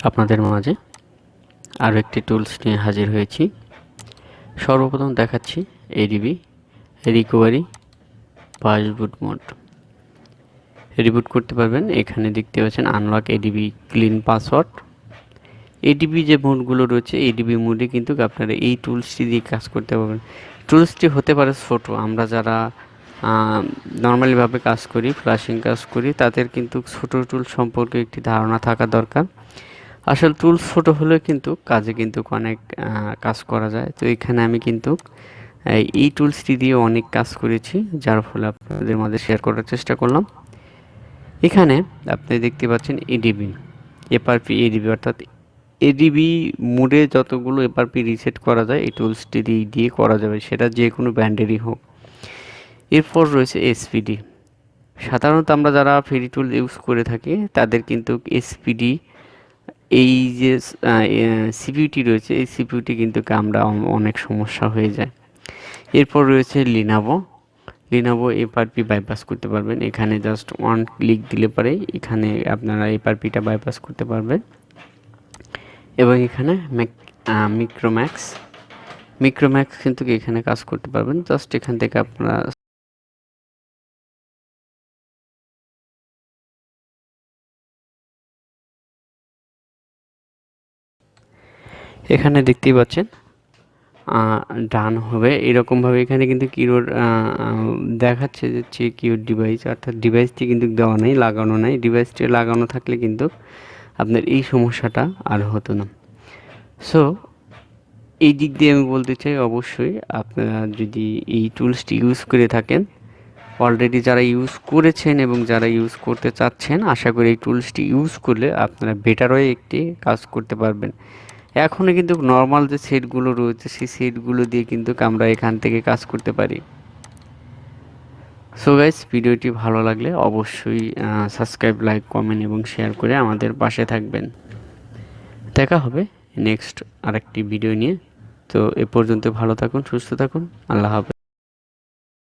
আপনাদের মাঝে আরও একটি টুলস নিয়ে হাজির হয়েছি। সর্বপ্রথম দেখাচ্ছি ADB recovery fastboot mode. Reboot করতে পারবেন। এখানে দেখতে পাচ্ছেন unlock ADB clean password. ADB যে মোডগুলো রয়েছে এডিবি মোডে কিন্তু আপনারা এই টুলসটি দিয়ে কাজ করতে পারবেন। টুলসটি হতে পারে ছোট, আমরা যারা নর্মালিভাবে কাজ করি, ফ্লাশিং কাজ করি, তাদের কিন্তু ছোট টুল সম্পর্কে একটি ধারণা থাকা দরকার। আসল টুলস ছোট হলেও কিন্তু কাজে কিন্তু অনেক কাজ করা যায়। তো এখানে আমি কিন্তু এই টুলসটি দিয়ে অনেক কাজ করেছি, যার ফলে আপনাদের মাঝে শেয়ার করার চেষ্টা করলাম। এখানে আপনি দেখতে পাচ্ছেন এডিবি এফআরপি এডিবি, অর্থাৎ এডিবি মোডে যতগুলো এফআরপি রিসেট করা যায় এই টুলসটি দিয়ে করা যাবে, সেটা যে কোনো ব্র্যান্ডেরই হোক। এরপর রয়েছে এসপিডি। সাধারণত আমরা যারা ফ্রি টুল ইউজ করে থাকি তাদের কিন্তু এসপিডি এই যে সিপিইউটি রয়েছে, এই সিপিইউটি কিন্তু আমরা অনেক সমস্যা হয়ে যায়। এরপর রয়েছে লিনোভো এফআরপি বাইপাস করতে পারবেন। এখানে জাস্ট ওয়ান ক্লিক দিলে পরে এখানে আপনারা এফআরপিটা বাইপাস করতে পারবেন। এবং এখানে মিক্রোম্যাক্স কিন্তু এখানে কাজ করতে পারবেন। জাস্ট এখান থেকে আপনারা এখানে দেখতেই পাচ্ছেন ডান হবে এরকমভাবে। এখানে কিন্তু কিউর দেখাচ্ছে যে চেক ইউর ডিভাইস, অর্থাৎ ডিভাইসটি কিন্তু দেওয়া নেই, লাগানো নেই। ডিভাইসটি লাগানো থাকলে কিন্তু আপনার এই সমস্যাটা আর হতো না। সো এই দিক দিয়ে আমি বলতে চাই, অবশ্যই আপনারা যদি এই টুলসটি ইউজ করে থাকেন, অলরেডি যারা ইউজ করেছেন এবং যারা ইউজ করতে চাচ্ছেন, আশা করি এই টুলসটি ইউজ করলে আপনারা বেটার হয়ে একটি কাজ করতে পারবেন। এখনও কিন্তু নর্মাল যে সেটগুলো রয়েছে সেই সেটগুলো দিয়ে কিন্তু আমরা এখান থেকে কাজ করতে পারি। সো গাইস, ভিডিওটি ভালো লাগলে অবশ্যই সাবস্ক্রাইব, লাইক, কমেন্ট এবং শেয়ার করে আমাদের পাশে থাকবেন। দেখা হবে নেক্সট আরেকটি ভিডিও নিয়ে। তো এ পর্যন্ত ভালো থাকুন, সুস্থ থাকুন, আল্লাহ হাফেজ।